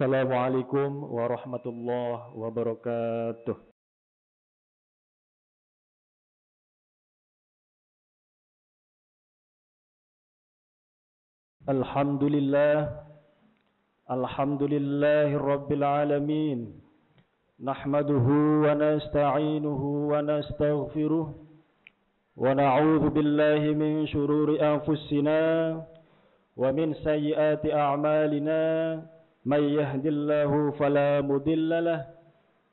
Assalamualaikum warahmatullahi wabarakatuh. Alhamdulillah, alhamdulillahi rabbil alamin. Nahmaduhu wa nasta'inuhu wa nastaghfiruh wa na'udzu billahi min shururi anfusina wa min sayyiati a'malina. May yahdihillahu fala mudilla lahu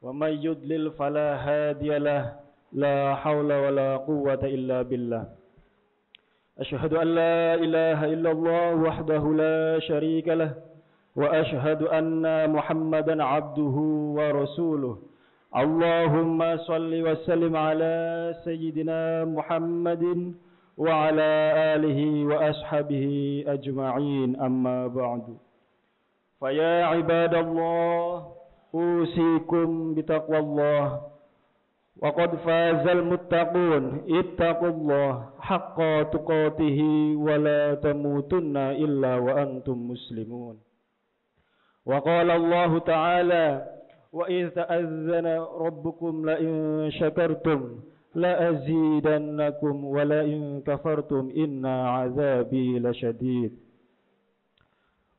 wa may yudlil fala hadiya lahu. La haula wa la quwwata illa billah. Asyhadu an la ilaha illallah wahdahu la syarika lah wa asyhadu anna Muhammadan abduhu wa rasuluh. Allahumma salli wa sallim ala sayyidina Muhammadin wa ala alihi wa ashabihi ajma'in, amma ba'du. Faya ibadallah, usikum bitaqwallah. Wa qad fazal muttaqun, ittaqullah haqqa tuqatihi wa la tamutunna illa wa antum muslimun. Wa qala Allah ta'ala, wa idh ta'azzana rabbukum la in syakartum la azidannakum wa la in kafartum inna azabi lasyadid.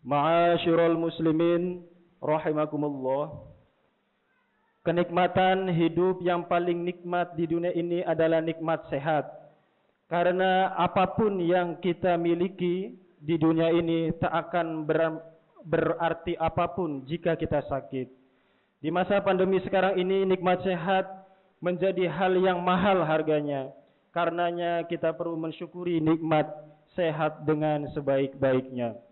Ma'asyiral muslimin rahimakumullah. Kenikmatan hidup yang paling nikmat di dunia ini adalah nikmat sehat. Karena apapun yang kita miliki di dunia ini tak akan berarti apapun jika kita sakit. Di masa pandemi sekarang ini nikmat sehat menjadi hal yang mahal harganya. Karenanya kita perlu mensyukuri nikmat sehat dengan sebaik-baiknya.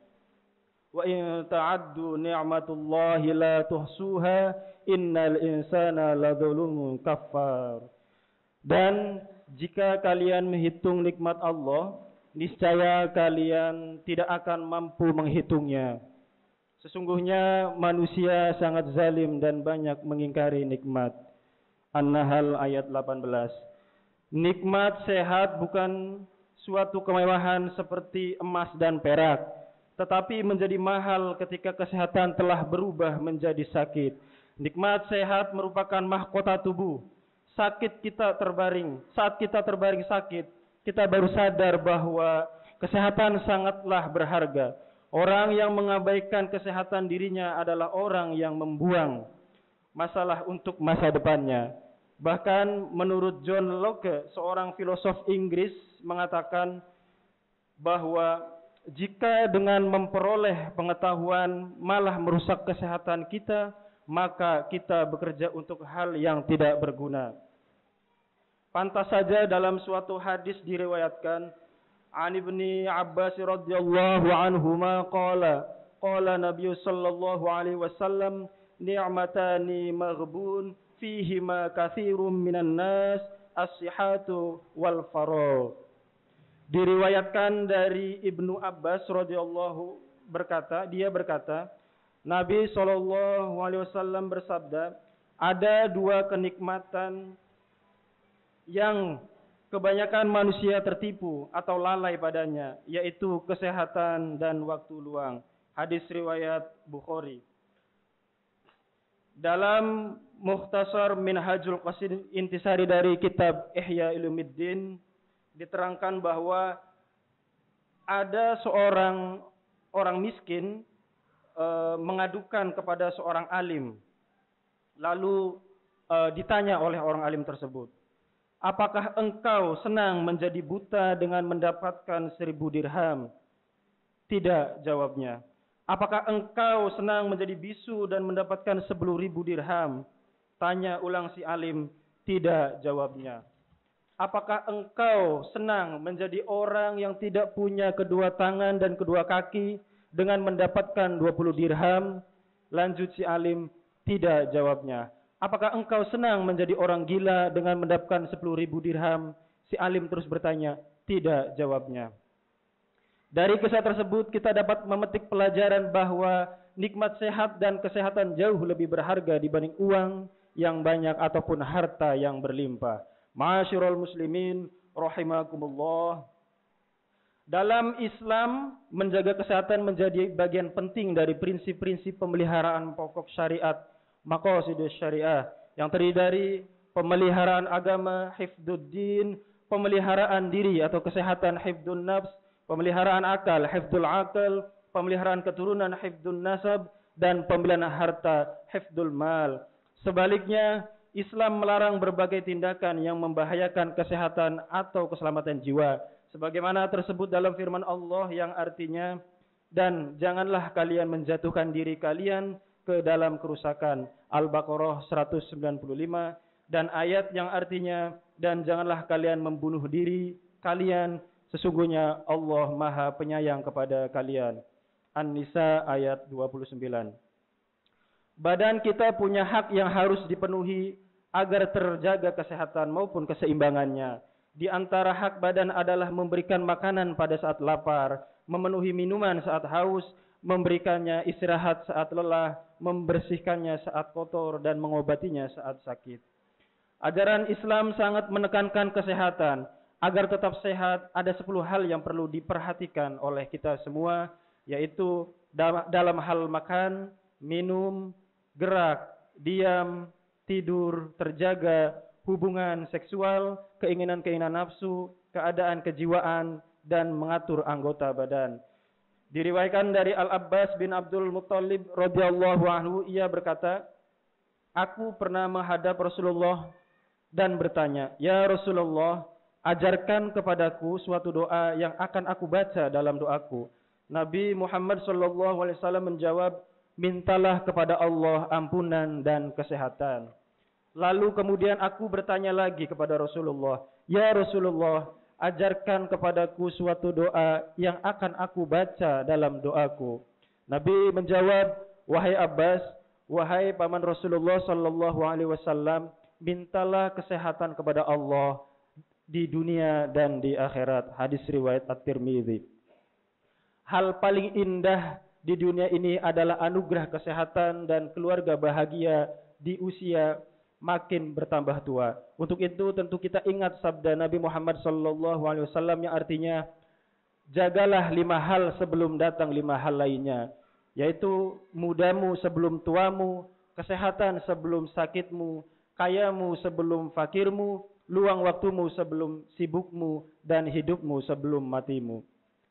Wa in ta'addu ni'matullahi la tuhsuha innal insana ladzalumun kafar. Dan jika kalian menghitung nikmat Allah, niscaya kalian tidak akan mampu menghitungnya. Sesungguhnya manusia sangat zalim dan banyak mengingkari nikmat. An-Nahl ayat 18. Nikmat sehat bukan suatu kemewahan seperti emas dan perak, tetapi menjadi mahal ketika kesehatan telah berubah menjadi sakit. Nikmat sehat merupakan mahkota tubuh. Saat kita terbaring sakit, kita baru sadar bahwa kesehatan sangatlah berharga. Orang yang mengabaikan kesehatan dirinya adalah orang yang membuang masalah untuk masa depannya. Bahkan menurut John Locke, seorang filosof Inggris, mengatakan bahwa jika dengan memperoleh pengetahuan malah merusak kesehatan kita, maka kita bekerja untuk hal yang tidak berguna. Pantas saja dalam suatu hadis diriwayatkan, An Ibni Abbas radhiyallahu anhuma qala Nabi sallallahu alaihi wasallam, ni'matani maghbun fihima katsirun minan nas, as-sihhatu wal faragh. Diriwayatkan dari Ibnu Abbas radhiyallahu dia berkata, Nabi sallallahu alaihi wasallam bersabda, ada dua kenikmatan yang kebanyakan manusia tertipu atau lalai padanya, yaitu kesehatan dan waktu luang. Hadis riwayat Bukhari. Dalam Mukhtasar Minhajul Qasid intisari dari kitab Ihya Ulumuddin diterangkan bahwa ada seorang orang miskin mengadukan kepada seorang alim. Lalu ditanya oleh orang alim tersebut, apakah engkau senang menjadi buta dengan mendapatkan 1000 dirham? Tidak, jawabnya. Apakah engkau senang menjadi bisu dan mendapatkan 10.000 dirham? Tanya ulang si alim. Tidak, jawabnya. Apakah engkau senang menjadi orang yang tidak punya kedua tangan dan kedua kaki dengan mendapatkan 20 dirham? Lanjut si alim, tidak, jawabnya. Apakah engkau senang menjadi orang gila dengan mendapatkan 10.000 dirham? Si alim terus bertanya, tidak, jawabnya. Dari kisah tersebut kita dapat memetik pelajaran bahwa nikmat sehat dan kesehatan jauh lebih berharga dibanding uang yang banyak ataupun harta yang berlimpah. Ma'asyiral muslimin rahimakumullah. Dalam Islam, menjaga kesehatan menjadi bagian penting dari prinsip-prinsip pemeliharaan pokok syariat, maqasidus syariah, yang terdiri dari pemeliharaan agama, hifdzuddin, pemeliharaan diri atau kesehatan, hifdzun nafs, pemeliharaan akal, hifdzul akal, pemeliharaan keturunan, hifdzun nasab, dan pemeliharaan harta, hifdzul mal. Sebaliknya, Islam melarang berbagai tindakan yang membahayakan kesehatan atau keselamatan jiwa. Sebagaimana tersebut dalam firman Allah yang artinya, dan janganlah kalian menjatuhkan diri kalian ke dalam kerusakan. Al-Baqarah 195. Dan ayat yang artinya, dan janganlah kalian membunuh diri kalian, sesungguhnya Allah Maha Penyayang kepada kalian. An-Nisa ayat 29. Badan kita punya hak yang harus dipenuhi agar terjaga kesehatan maupun keseimbangannya. Di antara hak badan adalah memberikan makanan pada saat lapar, memenuhi minuman saat haus, memberikannya istirahat saat lelah, membersihkannya saat kotor, dan mengobatinya saat sakit. Ajaran Islam sangat menekankan kesehatan. Agar tetap sehat, ada 10 hal yang perlu diperhatikan oleh kita semua, yaitu dalam hal makan, minum, gerak, diam, tidur, terjaga, hubungan seksual, keinginan-keinginan nafsu, keadaan kejiwaan, dan mengatur anggota badan. Diriwayatkan dari Al-Abbas bin Abdul Muttalib radhiyallahu anhu, ia berkata, aku pernah menghadap Rasulullah dan bertanya, ya Rasulullah, ajarkan kepadaku suatu doa yang akan aku baca dalam doaku. Nabi Muhammad SAW menjawab, mintalah kepada Allah ampunan dan kesehatan. Lalu kemudian aku bertanya lagi kepada Rasulullah, ya Rasulullah, ajarkan kepadaku suatu doa yang akan aku baca dalam doaku. Nabi menjawab, wahai Abbas, wahai paman Rasulullah SAW, mintalah kesehatan kepada Allah di dunia dan di akhirat. Hadis riwayat At-Tirmidzi. Hal paling indah di dunia ini adalah anugerah kesehatan dan keluarga bahagia di usia makin bertambah tua. Untuk itu tentu kita ingat sabda Nabi Muhammad SAW yang artinya, jagalah 5 hal sebelum datang 5 hal lainnya, yaitu mudamu sebelum tuamu, kesehatan sebelum sakitmu, kayamu sebelum fakirmu, luang waktumu sebelum sibukmu, dan hidupmu sebelum matimu.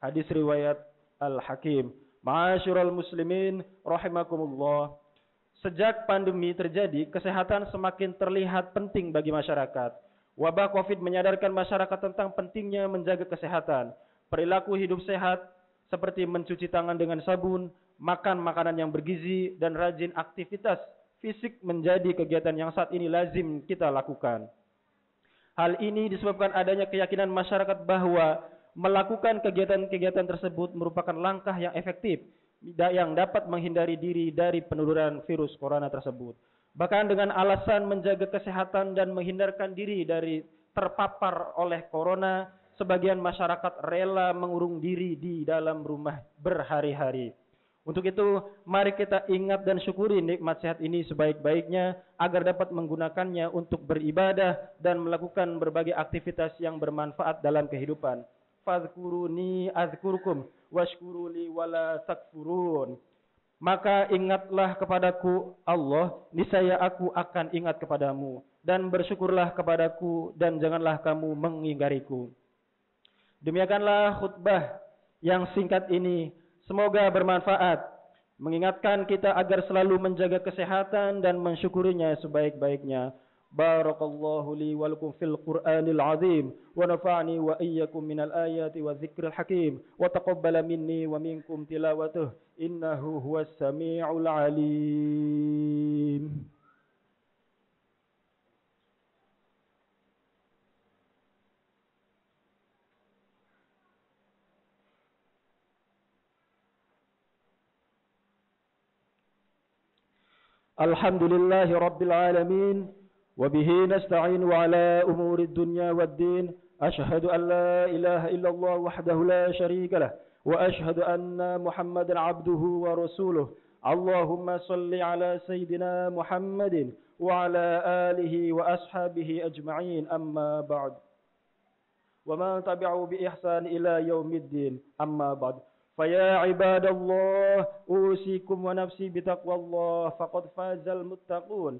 Hadis riwayat Al-Hakim. Ma'asyiral muslimin rahimakumullah. Sejak pandemi terjadi, kesehatan semakin terlihat penting bagi masyarakat. Wabah COVID menyadarkan masyarakat tentang pentingnya menjaga kesehatan. Perilaku hidup sehat seperti mencuci tangan dengan sabun, makan makanan yang bergizi, dan rajin aktivitas fisik menjadi kegiatan yang saat ini lazim kita lakukan. Hal ini disebabkan adanya keyakinan masyarakat bahwa melakukan kegiatan-kegiatan tersebut merupakan langkah yang efektif yang dapat menghindari diri dari penularan virus corona tersebut. Bahkan dengan alasan menjaga kesehatan dan menghindarkan diri dari terpapar oleh corona, sebagian masyarakat rela mengurung diri di dalam rumah berhari-hari. Untuk itu, mari kita ingat dan syukuri nikmat sehat ini sebaik-baiknya agar dapat menggunakannya untuk beribadah dan melakukan berbagai aktivitas yang bermanfaat dalam kehidupan. Fadhkuruni azkurkum washkuruli wala takfurun. Maka ingatlah kepadaku Allah, niscaya aku akan ingat kepadamu, dan bersyukurlah kepadaku dan janganlah kamu mengingkariku. Demikianlah khutbah yang singkat ini, semoga bermanfaat, mengingatkan kita agar selalu menjaga kesehatan dan mensyukurinya sebaik-baiknya. Barakallahu li wa lakum fil Qur'anil azim wa nafa'ani wa iyyakum minal ayati wa dzikril hakim wa taqabbala minni wa minkum tilawatuh innahu huwas samiul alim. Alhamdulillahi rabbil alamin. وبه نستعين على أمور الدنيا والدين أشهد أن لا إله إلا الله وحده لا شريك له وأشهد أن محمدا عبده ورسوله اللهم صل على سيدنا محمد وعلى آله وأصحابه أجمعين أما بعد ومن تبعه بإحسان إلى يوم الدين أما بعد فيا عباد الله أوصيكم ونفسي بتقوى الله فقد فاز المتقون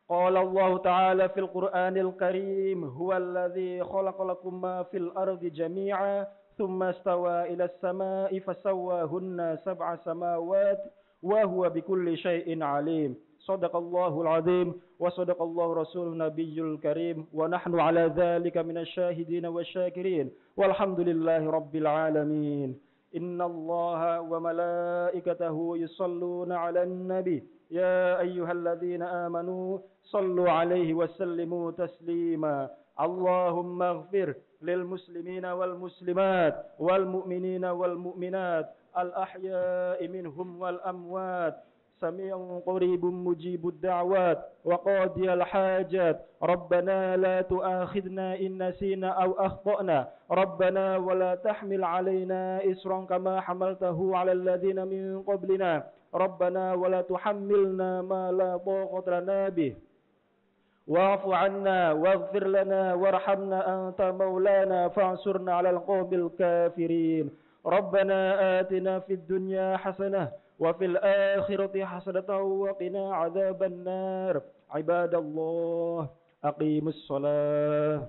قال الله تعالى في القرآن الكريم هو الذي خلق لكم ما في الأرض جميعا ثم استوى إلى السماء فسواهن 7 سماوات وهو بكل شيء عليم صدق الله العظيم وصدق الله رسول النبي الكريم ونحن على ذلك من الشاهدين والشاكرين والحمد لله رب العالمين إن الله وملائكته يصلون على النبي يا أيها الذين آمنوا صلوا عليه وسلموا تسليما اللهم اغفر للمسلمين والمسلمات والمؤمنين والمؤمنات الأحياء منهم والأموات سميع قريب مجيب الدعوات وقاضي الحاجات ربنا لا تؤاخذنا إن نسينا أو أخطأنا ربنا ولا تحمل علينا إصرا كما حملته على الذين من قبلنا ربنا ولا تحملنا ما لا طاقة لنا به واعف عنا واغفر لنا وارحمنا أنت مولانا فانصرنا على القوم الكافرين ربنا آتنا في الدنيا حسنة وفي الآخرة حسنة وقنا عذاب النار عباد الله أقيموا الصلاة